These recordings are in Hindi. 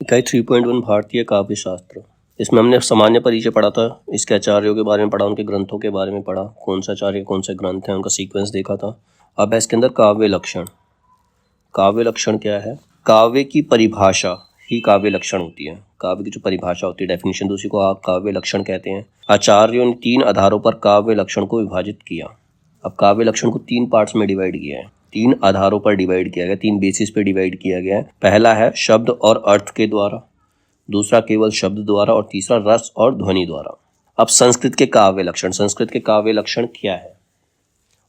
इकाई 3.1 भारतीय काव्य शास्त्र। इसमें हमने सामान्य परिचय पढ़ा था, इसके आचार्यों के बारे में पढ़ा, उनके ग्रंथों के बारे में पढ़ा, कौन सा आचार्य कौन से ग्रंथ हैं उनका सीक्वेंस देखा था। अब है इसके अंदर काव्य लक्षण। काव्य लक्षण क्या है? काव्य की परिभाषा ही काव्य लक्षण होती है। काव्य की जो परिभाषा होती है, डेफिनेशन, तो उसी को आप काव्य लक्षण कहते हैं। आचार्यों ने 3 आधारों पर काव्य लक्षण को विभाजित किया। अब काव्य लक्षण को 3 पार्ट्स में डिवाइड किया है, 3 आधारों पर डिवाइड किया गया, 3 बेसिस पे डिवाइड किया गया है। पहला है शब्द और अर्थ के द्वारा, दूसरा केवल शब्द द्वारा और तीसरा रस और ध्वनि द्वारा। अब संस्कृत के काव्य लक्षण। संस्कृत के काव्य लक्षण क्या है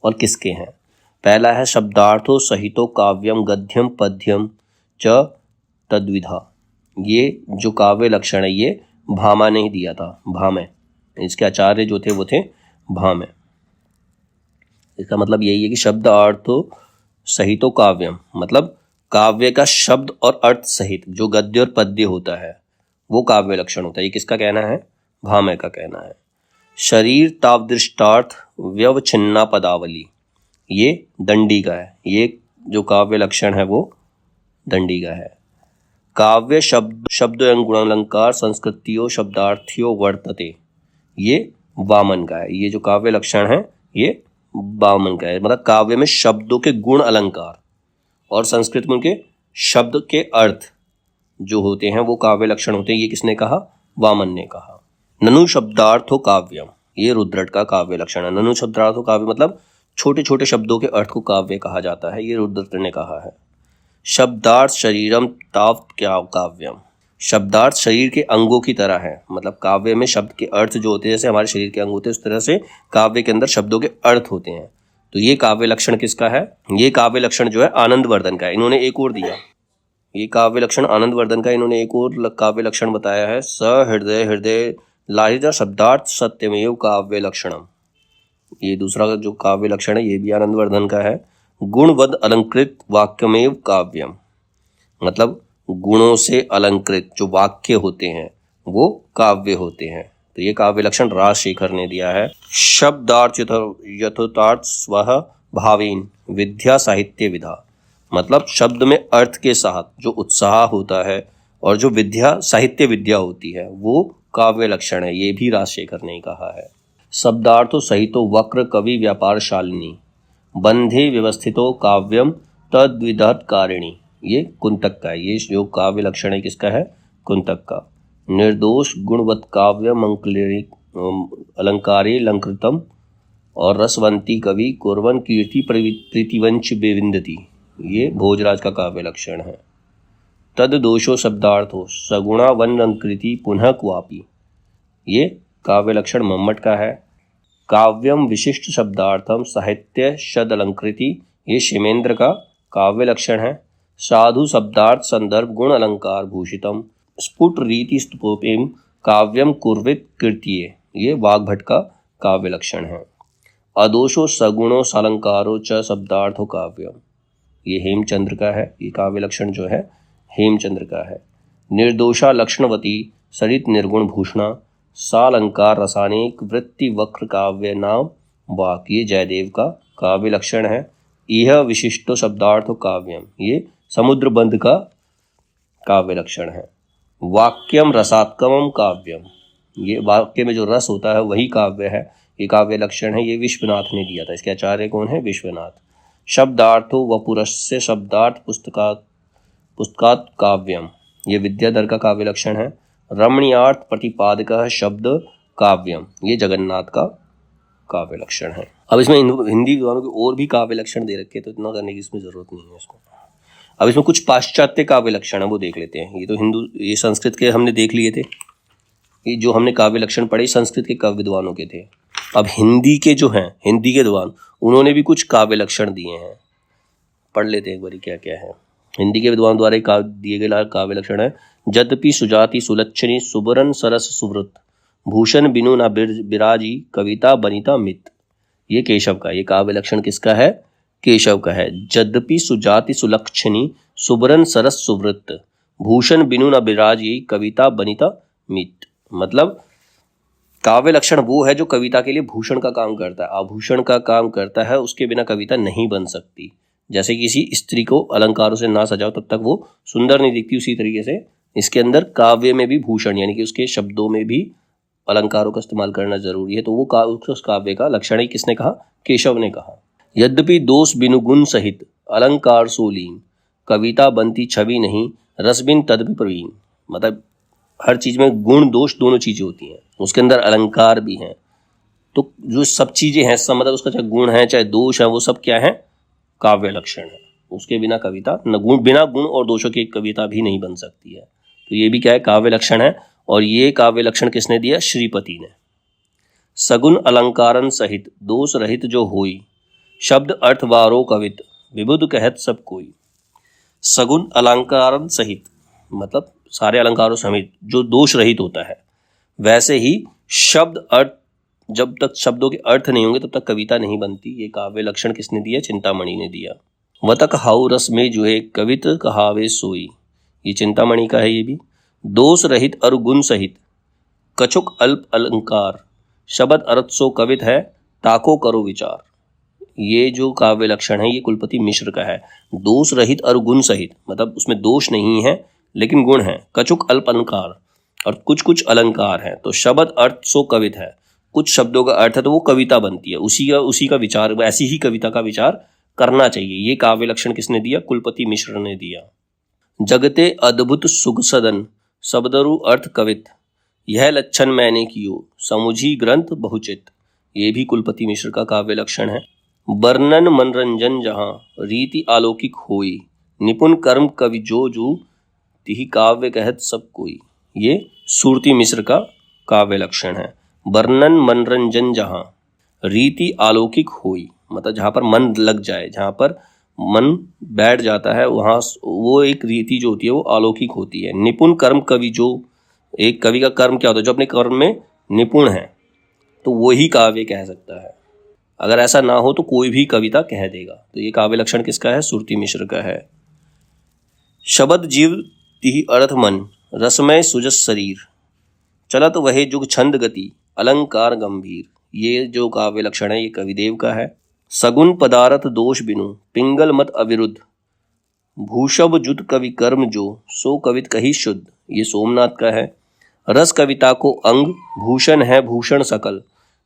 और किसके हैं? पहला है शब्दार्थो सहितो काव्यम गद्यम पद्यम च तद्विधा। ये जो काव्य लक्षण है ये भामा ने ही दिया था। भामे, इसके आचार्य जो थे वो थे भामे। इसका मतलब यही है कि शब्द अर्थ सहितो काव्यम, मतलब काव्य का शब्द और अर्थ सहित जो गद्य और पद्य होता है वो काव्य लक्षण होता है। ये किसका कहना है? भामे का कहना है। शरीर तावदृष्टार्थ व्यवच्छिन्ना पदावली, ये दंडी का है। ये जो काव्य लक्षण है वो दंडी का है। काव्य शब्द एवं गुणालंकार संस्कृतियों शब्दार्थियों वर्तते, ये वामन का है। ये जो काव्य लक्षण है ये वामन का है। मतलब काव्य में शब्दों के गुण अलंकार और संस्कृत में उनके शब्द के अर्थ जो होते हैं वो काव्य लक्षण होते हैं। ये किसने कहा? वामन ने कहा। ननु शब्दार्थो काव्यम, ये रुद्रट का काव्य लक्षण है। ननु शब्दार्थो काव्य मतलब छोटे छोटे शब्दों के अर्थ को काव्य कहा जाता है, ये रुद्रट ने कहा है। शब्दार्थ शरीरम तावत क्या काव्यम, शब्दार्थ शरीर के अंगों की तरह है। मतलब काव्य में शब्द के अर्थ जो होते हैं जैसे हमारे शरीर के अंग होते हैं उस तरह से काव्य के अंदर शब्दों के अर्थ होते हैं। तो ये काव्य लक्षण किसका है? ये काव्य लक्षण जो है आनंदवर्धन का है। इन्होंने एक और दिया, ये काव्य लक्षण आनंदवर्धन का, इन्होंने एक और काव्य लक्षण बताया है। सहृदय हृदय लाहित शब्दार्थ सत्यमेव काव्य लक्षणम, ये दूसरा जो काव्य लक्षण है ये भी आनंदवर्धन का है। गुणवद अलंकृत वाक्यमेव काव्यम, मतलब गुणों से अलंकृत जो वाक्य होते हैं वो काव्य होते हैं। तो ये काव्य लक्षण राजशेखर ने दिया है। शब्दार्थ यथोतार्थ स्वः भावेन विद्या साहित्य विधा, मतलब शब्द में अर्थ के साथ जो उत्साह होता है और जो विद्या साहित्य विद्या होती है वो काव्य लक्षण है। ये भी राजशेखर ने कहा है। शब्दार्थो सहितो वक्र कवि व्यापार शालिनी बंधे व्यवस्थितो काव्यम तद्विधत कारिणी, ये कुंतक का है। ये जो काव्य लक्षण है किसका है? कुंतक का। निर्दोष गुणवत काव्यम अलंकारे अलंकृतम और रसवंती कवि कुर्वन कीर्ति प्रीतिवंच बेविंदती, ये भोजराज का काव्य लक्षण है। तद दोषो शब्दार्थो सगुणा वन अलंकृति पुनः क्वापी, ये काव्य लक्षण मम्मट का है। काव्यम विशिष्ट शब्दार्थम साहित्य शद अलंकृति, ये शिमेंद्र का काव्य लक्षण है। साधु शब्दार्थ संदर्भ गुण अलंकार भूषितम स्फुट रीति स्तुपोपेम काव्यम कुर्वित कीर्तिये, ये वाग्भट का काव्य लक्षण है। अदोषो सगुणो सालंकारो च शब्दार्थो काव्यम, ये हेमचंद्र का है। ये काव्य लक्षण जो है हेमचंद्र का है। निर्दोषा लक्षणवती सरित निर्गुण भूषणा सालंकार रसानेक वृत्ति वक्र काव्य नाम वाक, ये जयदेव का काव्य लक्षण है। यह विशिष्टो शब्दार्थो काव्यम, ये समुद्र बंध का काव्य लक्षण है। वाक्यम रसात्मकम काव्यम, ये वाक्य में जो रस होता है वही काव्य है, ये काव्य लक्षण है। ये विश्वनाथ ने दिया था। इसके आचार्य कौन है? विश्वनाथ। शब्दार्थो वपुरस्य शब्दार्थ पुस्तकात् काव्यम, ये विद्याधर का काव्य लक्षण है। रमणीयार्थ प्रतिपादक शब्द काव्यम, ये जगन्नाथ का काव्य लक्षण है। अब इसमें हिंदी विद्वानों के और भी काव्य लक्षण दे रखे, तो इतना करने की इसमें जरूरत नहीं है इसको। अब इसमें कुछ पाश्चात्य काव्य लक्षण है वो देख लेते हैं। ये तो ये संस्कृत के हमने देख लिए थे। ये जो हमने काव्य लक्षण पढ़े संस्कृत के काव्य विद्वानों के थे। अब हिंदी के जो हैं, हिंदी के विद्वान, उन्होंने भी कुछ काव्य लक्षण दिए हैं। पढ़ लेते हैं एक बारी क्या क्या है। हिंदी के विद्वान द्वारा दिए गए काव्य लक्षण है। यद्यपि सुजाति सुलक्षणी सुबरन सरस सुवृत भूषण बिनु न बिराजी कविता बनिता मित, ये केशव का। ये काव्य लक्षण किसका है? केशव का है। यद्यपि सुजाति सुलक्षणी सुबरन सरस सुवृत भूषण बिनु न बिराजी कविता बनिता मित, मतलब काव्य लक्षण वो है जो कविता के लिए भूषण का काम करता है, आभूषण का काम करता है, उसके बिना कविता नहीं बन सकती। जैसे किसी स्त्री को अलंकारों से ना सजाओ तब तक वो सुंदर नहीं दिखती, उसी तरीके से इसके अंदर काव्य में भी भूषण यानी कि उसके शब्दों में भी अलंकारों का इस्तेमाल करना जरूरी है, तो वो उस काव्य का लक्षण ही किसने कहा? केशव ने कहा। यद्यपि दोष बिनु गुण सहित अलंकार सोलीन, कविता बनती छवि नहीं, रस बिन तद प्रवीण। मतलब हर चीज में गुण दोष दोनों चीजें होती हैं, उसके अंदर अलंकार भी हैं। तो जो सब चीजें हैं, सब मतलब उसका चाहे गुण है चाहे दोष है, वो सब क्या है? काव्य लक्षण है। उसके बिना कविता न गुण, बिना गुण और दोषों की कविता भी नहीं बन सकती है। तो ये भी क्या है? काव्य लक्षण है। और ये काव्य लक्षण किसने दिया? श्रीपति ने। सगुन अलंकारन सहित दोष रहित जो होई, शब्द अर्थ वारो कवित, विबुध कहत सब कोई। सगुन अलंकारन सहित मतलब सारे अलंकारों समेत जो दोष रहित होता है, वैसे ही शब्द अर्थ, जब तक शब्दों के अर्थ नहीं होंगे तब तक कविता नहीं बनती। ये काव्य लक्षण किसने दिया? चिंतामणि ने दिया। वतक हाउ रस में जो है कवित कहावे सोई, ये चिंतामणि का है। ये भी दोष रहित और गुण सहित कछुक अल्प अलंकार, शब्द अर्थ सो कवित है, ताको करो विचार। ये जो काव्य लक्षण है ये कुलपति मिश्र का है। दोष रहित और गुण सहित मतलब उसमें दोष नहीं है लेकिन गुण है। कछुक अल्प अलंकार और कुछ कुछ अलंकार है, तो शब्द अर्थ सो कवित है, कुछ शब्दों का अर्थ है तो वो कविता बनती है। उसी का विचार, ऐसी ही कविता का विचार करना चाहिए। ये काव्य लक्षण किसने दिया? कुलपति मिश्र ने दिया। जगते अद्भुत सुख सदन, शब्दरु अर्थ कवित, यह लक्षण मैंने कियो, समुझी ग्रंथ बहुचित। ये भी कुलपति मिश्र का काव्य लक्षण है। वर्णन मनरंजन जहाँ, रीति अलौकिक होई, निपुण कर्म कवि जो जू, तिहि काव्य कहत सब कोई। ये सुरती मिश्र का काव्य लक्षण है। वर्णन मनरंजन जहाँ, रीति अलौकिक होई मतलब जहाँ पर मन लग जाए, जहाँ पर मन बैठ जाता है वहाँ वो एक रीति जो होती है वो अलौकिक होती है। निपुण कर्म कवि जो, एक कवि का कर्म क्या होता है? जो अपने कर्म में निपुण है, तो वही काव्य कह सकता है। अगर ऐसा ना हो तो कोई भी कविता कह देगा। तो ये काव्य लक्षण किसका है? सुरती मिश्र का है। शब्द जीव तिहि अर्थ मन, रसमय सुजस शरीर, चलत वहे जुग छंद गति, अलंकार गंभीर। ये जो काव्य लक्षण है ये कविदेव का है। सगुन पदार्थ दोष बिनु, पिंगल मत अविरुद्ध, भूषभ जुत कवि कर्म जो, सो कवित कही शुद्ध। ये सोमनाथ का है। रस कविता को अंग, भूषण है भूषण सकल,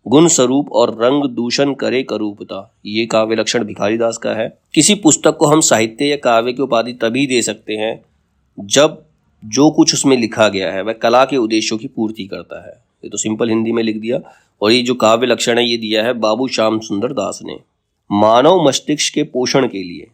गुण स्वरूप और रंग दूषण करे करूपता। ये काव्य लक्षण भिखारीदास का है। किसी पुस्तक को हम साहित्य या काव्य की उपाधि तभी दे सकते हैं जब जो कुछ उसमें लिखा गया है वह कला के उद्देश्यों की पूर्ति करता है। ये तो सिंपल हिंदी में लिख दिया। और ये जो काव्य लक्षण है ये दिया है बाबू श्याम सुंदर दास ने। मानव मस्तिष्क के पोषण के लिए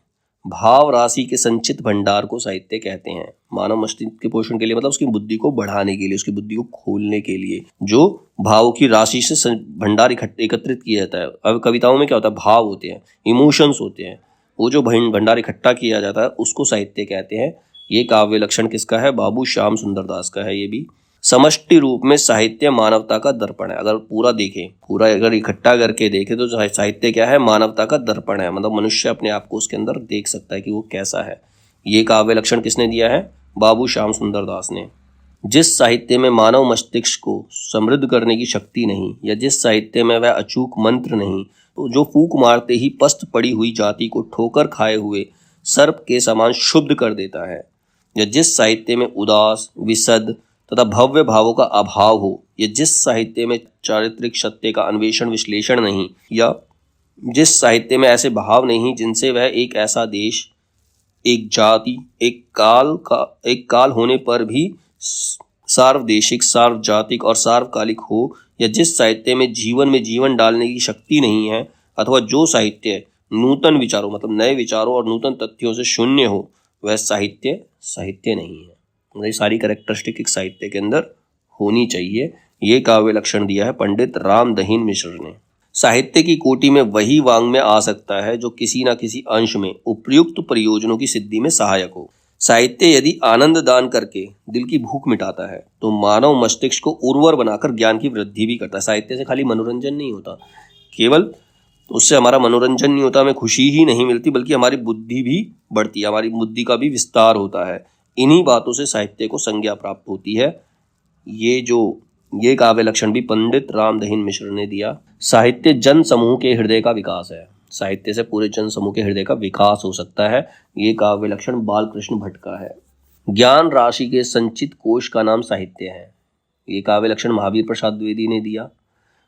भाव राशि के संचित भंडार को साहित्य कहते हैं। मानव मस्तिष्क के पोषण के लिए मतलब उसकी बुद्धि को बढ़ाने के लिए, उसकी बुद्धि को खोलने के लिए जो भावों की राशि से भंडार एकत्रित किया जाता है। अब कविताओं में क्या होता है? भाव होते हैं, इमोशंस होते हैं, वो जो भंडार इकट्ठा किया जाता है उसको साहित्य कहते हैं। ये काव्य लक्षण किसका है? बाबू श्याम सुंदर दास का है। ये भी समष्टि रूप में साहित्य मानवता का दर्पण है। अगर पूरा देखें, पूरा अगर इकट्ठा करके देखें तो साहित्य क्या है? मानवता का दर्पण है। मतलब मनुष्य अपने आप को उसके अंदर देख सकता है कि वो कैसा है। ये काव्य लक्षण किसने दिया है? बाबू श्याम सुंदर दास ने। जिस साहित्य में मानव मस्तिष्क को समृद्ध करने की शक्ति नहीं, या जिस साहित्य में वह अचूक मंत्र नहीं, तो जो फूंक मारते ही पस्त पड़ी हुई जाति को ठोकर खाए हुए सर्प के समान शुद्ध कर देता है, या जिस साहित्य में उदास, विशद तथा भव्य भावों का अभाव हो, या जिस साहित्य में चारित्रिक सत्य का अन्वेषण विश्लेषण नहीं, या जिस साहित्य में ऐसे भाव नहीं जिनसे वह एक ऐसा देश, एक जाति, एक काल होने पर भी सार्वदेशिक, सार्वजातिक और सार्वकालिक हो, या जिस साहित्य में जीवन डालने की शक्ति नहीं है, अथवा जो साहित्य नूतन विचारों मतलब नए विचारों और नूतन तथ्यों से शून्य हो, वह साहित्य नहीं है। ये सारी कैरेक्टरिस्टिक एक साहित्य के अंदर होनी चाहिए। ये काव्य लक्षण दिया है पंडित रामदहीन मिश्र ने। साहित्य की कोटि में वही वाङ्मय आ सकता है जो किसी न किसी अंश में उपयुक्त प्रयोजनों की सिद्धि में सहायक हो। साहित्य यदि आनंद दान करके दिल की भूख मिटाता है तो मानव मस्तिष्क को उर्वर बनाकर ज्ञान की वृद्धि भी करता है। साहित्य से खाली मनोरंजन नहीं होता, केवल उससे हमारा मनोरंजन नहीं होता, हमें खुशी ही नहीं मिलती, बल्कि हमारी बुद्धि भी बढ़ती है, हमारी बुद्धि का भी विस्तार होता है। इन्हीं बातों से साहित्य को संज्ञा प्राप्त होती है। ये काव्य लक्षण भी पंडित रामदहीन मिश्र ने दिया। साहित्य जन समूह के हृदय का विकास है। साहित्य से पूरे जन समूह के हृदय का विकास हो सकता है। ये काव्य लक्षण बालकृष्ण भट्ट का है। ज्ञान राशि के संचित कोश का नाम साहित्य है। ये काव्य लक्षण महावीर प्रसाद द्विवेदी ने दिया।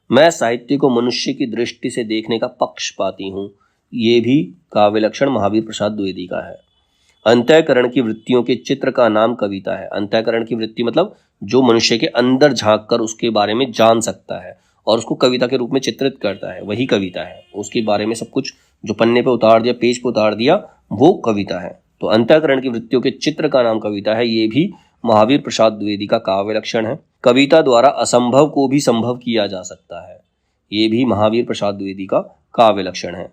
मैं साहित्य को मनुष्य की दृष्टि से देखने का पक्षपाती हूँ। ये भी काव्य लक्षण महावीर प्रसाद द्विवेदी का है। अंतःकरण की वृत्तियों के चित्र का नाम कविता है। अंतःकरण की वृत्ति मतलब जो मनुष्य के अंदर झांक कर उसके बारे में जान सकता है और उसको कविता के रूप में चित्रित करता है, वही कविता है। उसके बारे में सब कुछ जो पन्ने पे उतार दिया, पेज पे उतार दिया, वो कविता है। तो अंतःकरण की वृत्तियों के चित्र का नाम कविता है। ये भी महावीर प्रसाद द्विवेदी का काव्य लक्षण है। कविता द्वारा असंभव को भी संभव किया जा सकता है। ये भी महावीर प्रसाद द्विवेदी का काव्य लक्षण है।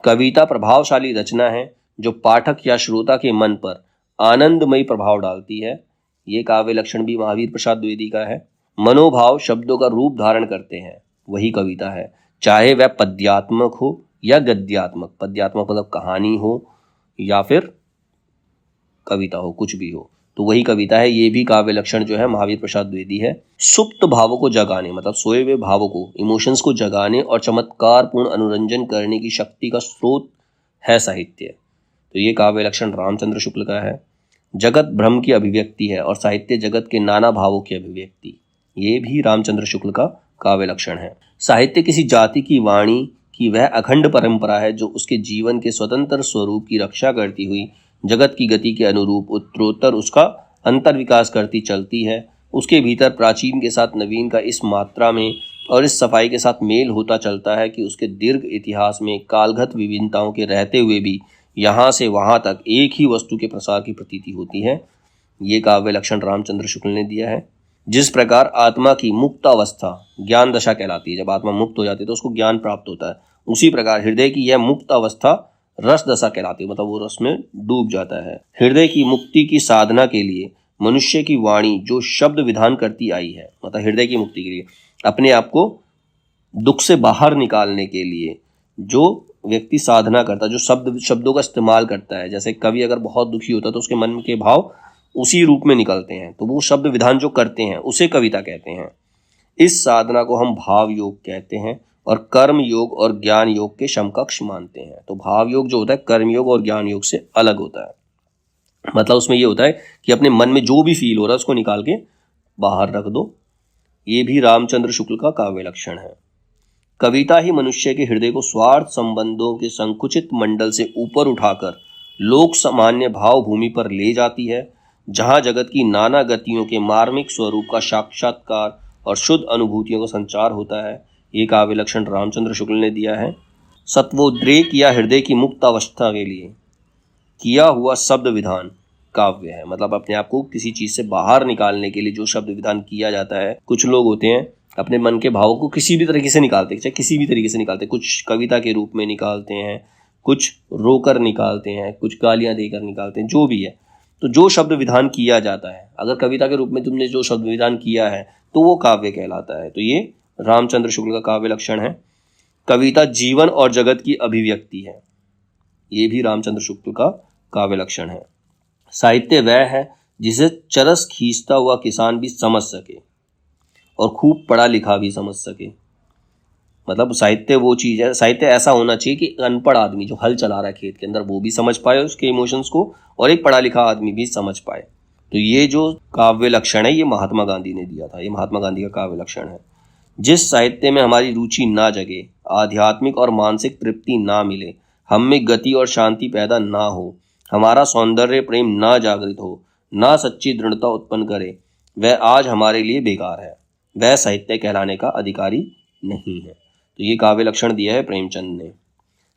कविता प्रभावशाली रचना है जो पाठक या श्रोता के मन पर आनंदमयी प्रभाव डालती है। ये काव्य लक्षण भी महावीर प्रसाद द्विवेदी का है। मनोभाव शब्दों का रूप धारण करते हैं, वही कविता है। चाहे वह पद्यात्मक हो या गद्यात्मक। पद्यात्मक मतलब कहानी हो या फिर कविता हो, कुछ भी हो, तो वही कविता है। ये भी काव्य लक्षण जो है महावीर प्रसाद द्विवेदी है। सुप्त भावों को जगाने मतलब सोए हुए भावों को, इमोशंस को जगाने और चमत्कार पूर्ण अनुरंजन करने की शक्ति का स्रोत है साहित्य। तो ये काव्य लक्षण रामचंद्र शुक्ल का है। जगत भ्रम की अभिव्यक्ति है और साहित्य जगत के नाना भावों की अभिव्यक्ति। ये भी रामचंद्र शुक्ल का काव्य लक्षण है। साहित्य किसी जाति की वाणी की वह अखंड परंपरा है जो उसके जीवन के स्वतंत्र स्वरूप की रक्षा करती हुई जगत की गति के अनुरूप उत्तरोत्तर उसका अंतर विकास करती चलती है। उसके भीतर प्राचीन के साथ नवीन का इस मात्रा में और इस सफाई के साथ मेल होता चलता है कि उसके दीर्घ इतिहास में कालगत विभिन्नताओं के रहते हुए भी यहाँ से वहाँ तक एक ही वस्तु के प्रसार की प्रतीति होती है। ये काव्य लक्षण रामचंद्र शुक्ल ने दिया है। जिस प्रकार आत्मा की मुक्त अवस्था ज्ञान दशा कहलाती है, जब आत्मा मुक्त हो जाती है तो उसको ज्ञान प्राप्त होता है, उसी प्रकार हृदय की यह मुक्त अवस्था रस दशा कहलाती है, मतलब वो रस में डूब जाता है। हृदय की मुक्ति की साधना के लिए मनुष्य की वाणी जो शब्द विधान करती आई है, मतलब हृदय की मुक्ति के लिए, अपने आप को दुख से बाहर निकालने के लिए जो व्यक्ति साधना करता है, जो शब्दों का इस्तेमाल करता है, जैसे कवि अगर बहुत दुखी होता है तो उसके मन के भाव उसी रूप में निकलते हैं, तो वो शब्द विधान जो करते हैं उसे कविता कहते हैं। इस साधना को हम भाव योग कहते हैं और कर्म योग और ज्ञान योग के समकक्ष मानते हैं। तो भाव योग जो होता है कर्म योग और ज्ञान योग से अलग होता है। मतलब उसमें ये होता है कि अपने मन में जो भी फील हो रहा है उसको निकाल के बाहर रख दो। ये भी रामचंद्र शुक्ल का काव्य लक्षण है। कविता ही मनुष्य के हृदय को स्वार्थ संबंधों के संकुचित मंडल से ऊपर उठाकर लोक सामान्य भाव भूमि पर ले जाती है, जहाँ जगत की नाना गतियों के मार्मिक स्वरूप का साक्षात्कार और शुद्ध अनुभूतियों का संचार होता है। ये काव्य लक्षण रामचंद्र शुक्ल ने दिया है। सत्वोद्रेक या हृदय की मुक्त अवस्था के लिए किया हुआ शब्द विधान काव्य है। मतलब अपने आप को किसी चीज से बाहर निकालने के लिए जो शब्द विधान किया जाता है। कुछ लोग होते हैं अपने मन के भावों को किसी भी तरीके से निकालते हैं, चाहे किसी भी तरीके से निकालते हैं। कुछ कविता के रूप में निकालते हैं, कुछ रोकर निकालते हैं, कुछ गालियां देकर निकालते हैं, जो भी है। तो जो शब्द विधान किया जाता है, अगर कविता के रूप में तुमने जो शब्द विधान किया है तो वो काव्य कहलाता है। तो ये रामचंद्र शुक्ल का काव्य लक्षण है। कविता जीवन और जगत की अभिव्यक्ति है। ये भी रामचंद्र शुक्ल का काव्य लक्षण है। साहित्य वह है जिसे चरस खींचता हुआ किसान भी समझ सके और खूब पढ़ा लिखा भी समझ सके। मतलब साहित्य वो चीज़ है, साहित्य ऐसा होना चाहिए कि अनपढ़ आदमी जो हल चला रहा है खेत के अंदर वो भी समझ पाए उसके इमोशंस को, और एक पढ़ा लिखा आदमी भी समझ पाए। तो ये जो काव्य लक्षण है ये महात्मा गांधी ने दिया था। ये महात्मा गांधी का काव्य लक्षण है। जिस साहित्य में हमारी रुचि ना जगे, आध्यात्मिक और मानसिक तृप्ति ना मिले, हम में गति और शांति पैदा ना हो, हमारा सौंदर्य प्रेम ना जागृत हो, ना सच्ची दृढ़ता उत्पन्न करे, वह आज हमारे लिए बेकार है, वह साहित्य कहलाने का अधिकारी नहीं है। तो ये काव्य लक्षण दिया है प्रेमचंद ने।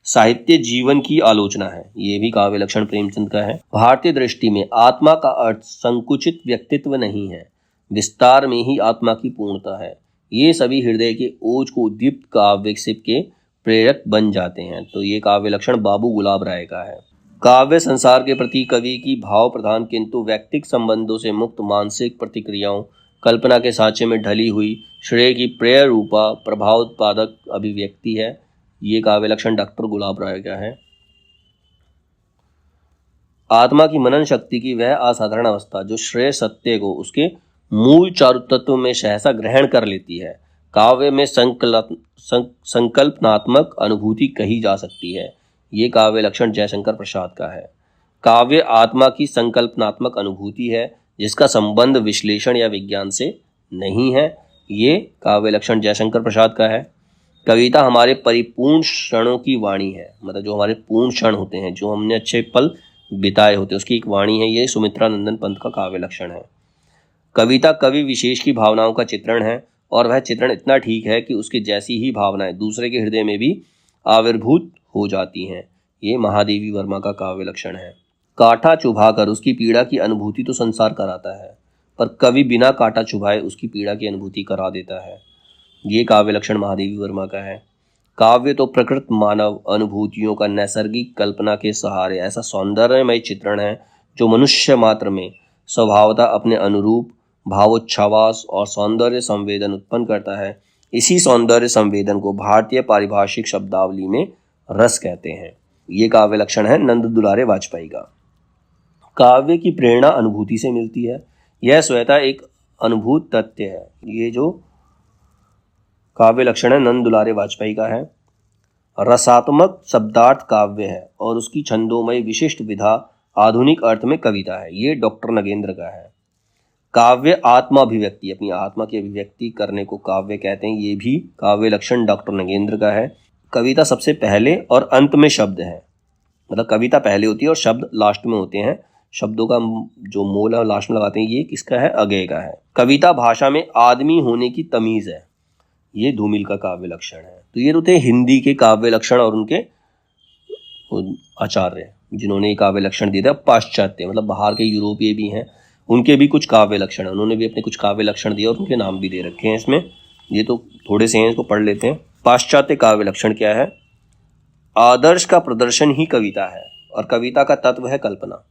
साहित्य जीवन की आलोचना है। ये भी काव्य लक्षण प्रेमचंद का है। भारतीय दृष्टि में आत्मा का अर्थ संकुचित व्यक्तित्व नहीं है, विस्तार में ही आत्मा की पूर्णता है। ये सभी हृदय के ओज को उद्दीप्त काव्य के प्रेरक बन जाते हैं। तो ये काव्य लक्षण बाबू गुलाब राय का है। काव्य संसार के प्रति कवि की भाव प्रधान किंतु व्यक्तिक संबंधों से मुक्त मानसिक प्रतिक्रियाओं, कल्पना के सांचे में ढली हुई श्रेय की प्रेय रूपा प्रभाव उत्पादक अभिव्यक्ति है। ये काव्य लक्षण डॉक्टर गुलाब राय का है। आत्मा की मनन शक्ति की वह असाधारण अवस्था जो श्रेय सत्य को उसके मूल चारु तत्व में सहसा ग्रहण कर लेती है, काव्य में संकल्पनात्मक अनुभूति कही जा सकती है। ये काव्य लक्षण जयशंकर प्रसाद का है। काव्य आत्मा की संकल्पनात्मक अनुभूति है जिसका संबंध विश्लेषण या विज्ञान से नहीं है। ये काव्य लक्षण जयशंकर प्रसाद का है। कविता हमारे परिपूर्ण क्षणों की वाणी है, मतलब जो हमारे पूर्ण क्षण होते हैं, जो हमने अच्छे पल बिताए होते हैं, उसकी एक वाणी है। ये सुमित्रा नंदन पंत का काव्य लक्षण है। कविता कवि विशेष की भावनाओं का चित्रण है और वह चित्रण इतना ठीक है कि उसके जैसी ही भावनाएं दूसरे के हृदय में भी आविर्भूत हो जाती हैं। ये महादेवी वर्मा का काव्य लक्षण है। कांटा चुभाकर उसकी पीड़ा की अनुभूति तो संसार कराता है, पर कवि बिना कांटा चुभाए उसकी पीड़ा की अनुभूति करा देता है। ये काव्य लक्षण महादेवी वर्मा का है। काव्य तो प्रकृत मानव अनुभूतियों का नैसर्गिक कल्पना के सहारे ऐसा सौंदर्यमय चित्रण है जो मनुष्य मात्र में स्वभावतः अपने अनुरूप भावोच्छ्वास और सौंदर्य संवेदन उत्पन्न करता है। इसी सौंदर्य संवेदन को भारतीय पारिभाषिक शब्दावली में रस कहते हैं। ये काव्य लक्षण है नंद दुलारे वाजपेयी का। काव्य की प्रेरणा अनुभूति से मिलती है। यह स्वतः एक अनुभूत तथ्य है। ये जो काव्य लक्षण है नंद दुलारे वाजपेयी का है। रसात्मक शब्दार्थ काव्य है और उसकी छंदोमय विशिष्ट विधा आधुनिक अर्थ में कविता है। ये डॉक्टर नगेंद्र का है। काव्य आत्मा अभिव्यक्ति, अपनी आत्मा की अभिव्यक्ति करने को काव्य कहते हैं। ये भी काव्य लक्षण डॉक्टर नगेंद्र का है। कविता सबसे पहले और अंत में शब्द है, मतलब कविता पहले होती है और शब्द लास्ट में होते हैं। शब्दों का जो मोल है लास्ट में लगाते हैं। ये किसका है? अगेय का है। कविता भाषा में आदमी होने की तमीज है। ये धूमिल का काव्य लक्षण है। तो ये होते हैं हिंदी के काव्य लक्षण और उनके आचार्य जिन्होंने काव्य लक्षण दिए थे। पाश्चात्य मतलब बाहर के यूरोपीय भी हैं, उनके भी कुछ काव्य लक्षण है। उन्होंने भी अपने कुछ काव्य लक्षण दिए और उनके नाम भी दे रखे हैं इसमें। ये तो थोड़े से हैं, इसको पढ़ लेते हैं। पाश्चात्य काव्य लक्षण क्या है? आदर्श का प्रदर्शन ही कविता है और कविता का तत्व है कल्पना।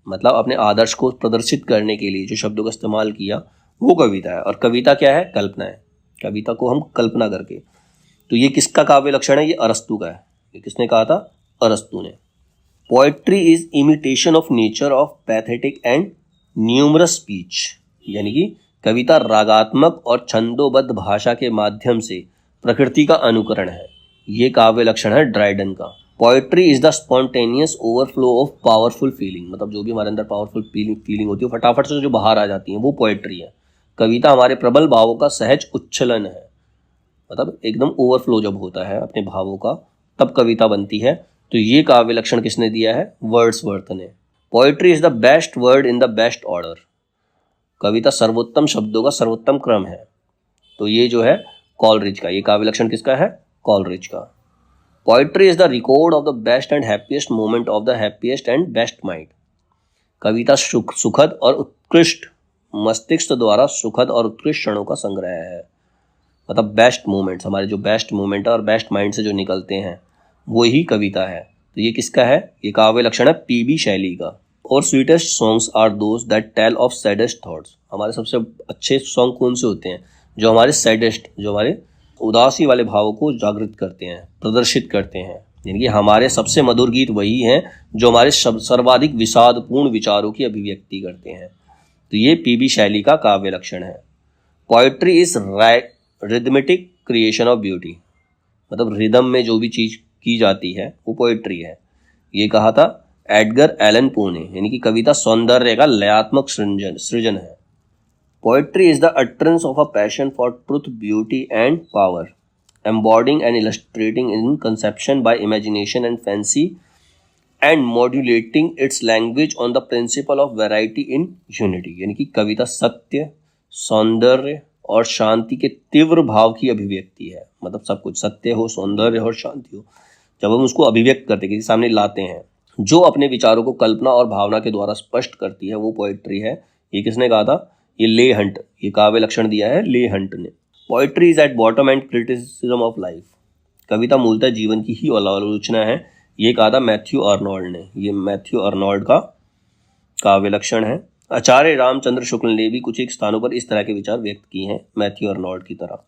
मतलब अपने आदर्श को प्रदर्शित करने के लिए जो शब्दों का इस्तेमाल किया वो कविता है। और कविता क्या है? कल्पना है। कविता को हम कल्पना करके। तो ये किसका काव्य लक्षण है? ये अरस्तु का है। ये किसने कहा था? अरस्तु ने। Poetry is imitation of nature of pathetic and numerous speech, यानी कि कविता रागात्मक और छंदोबद्ध भाषा के माध्यम से प्रकृति का अनुकरण है। ये काव्य लक्षण है ड्राइडन का। Poetry is the spontaneous overflow of powerful feeling, मतलब जो भी हमारे अंदर पावरफुल फीलिंग होती है फटाफट से जो बाहर आ जाती है वो पोएट्री है। कविता हमारे प्रबल भावों का सहज उच्छलन है, मतलब एकदम ओवरफ्लो जब होता है अपने भावों का तब कविता बनती है। तो ये काव्य लक्षण किसने दिया है? वर्ड्सवर्थ ने। Poetry is the best word in the best order, कविता सर्वोत्तम शब्दों का सर्वोत्तम क्रम है। तो ये जो है कॉलरिज का। ये काव्य लक्षण किसका है? कॉलरिज का। Poetry is the record of the best and happiest moment of the happiest and best mind, कविता सुखद और उत्कृष्ट मस्तिष्क द्वारा सुखद और उत्कृष्ट क्षणों का संग्रह है। मतलब बेस्ट मोमेंट्स, हमारे जो बेस्ट मोमेंट है और बेस्ट माइंड से जो निकलते हैं वो ही कविता है। तो ये किसका है? ये काव्य लक्षण है पीबी शैली का। और sweetest songs are those that tell of saddest thoughts, हमारे सबसे अच्छे सॉन्ग कौन से होते हैं? जो हमारे सैडेस्ट, जो हमारे उदासी वाले भावों को जागृत करते हैं, प्रदर्शित करते हैं। यानी कि हमारे सबसे मधुर गीत वही हैं जो हमारे सर्वाधिक विषादपूर्ण विचारों की अभिव्यक्ति करते हैं। तो ये पीबी शैली का काव्य लक्षण है। Poetry is rhythmic creation of beauty, मतलब रिदम में जो भी चीज की जाती है वो पोएट्री है। ये कहा था एडगर एलन पो ने, यानी कि कविता सौंदर्य का लयात्मक सृजन है। Poetry is the utterance of a passion for truth, beauty and power, embodying and illustrating in conception by imagination and fancy and modulating its language on the principle of variety in unity, यानी कि कविता सत्य, सौंदर्य और शांति के तीव्र भाव की अभिव्यक्ति है। मतलब सब कुछ सत्य हो, सौंदर्य हो और शांति हो, जब हम उसको अभिव्यक्त करते किसी सामने लाते हैं, जो अपने विचारों को कल्पना और भावना के द्वारा स्पष्ट करती है, वो पोएट्री है। ये किसने कहा था? ये ले हंट। ये काव्य लक्षण दिया है ले हंट ने। Poetry is at bottom and criticism of life, कविता मूलतः जीवन की ही आलोचना है। ये कहा था मैथ्यू आर्नोल्ड ने। ये मैथ्यू आर्नोल्ड का काव्य लक्षण है। आचार्य रामचंद्र शुक्ल ने भी कुछ एक स्थानों पर इस तरह के विचार व्यक्त किए हैं मैथ्यू आर्नोल्ड की तरह।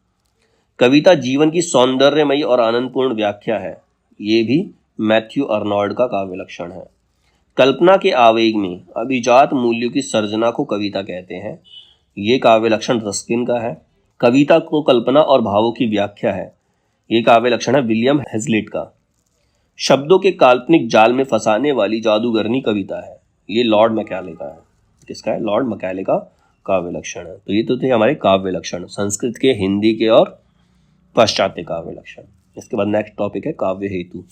कविता जीवन की सौंदर्यमयी और आनंदपूर्ण व्याख्या है। ये भी मैथ्यू आर्नोल्ड का काव्य लक्षण है। कल्पना के आवेग में अभिजात मूल्यों की सर्जना को कविता कहते हैं। ये काव्य लक्षण रस्किन का है। कविता को कल्पना और भावों की व्याख्या है। ये काव्य लक्षण है विलियम हेजलिट का। शब्दों के काल्पनिक जाल में फंसाने वाली जादूगरनी कविता है। ये लॉर्ड मैकॉले का है। किसका है? लॉर्ड मैकॉले का काव्य लक्षण है। तो ये तो थे हमारे काव्य लक्षण, संस्कृत के, हिंदी के और पाश्चात्य काव्य लक्षण। इसके बाद नेक्स्ट टॉपिक है काव्य हेतु।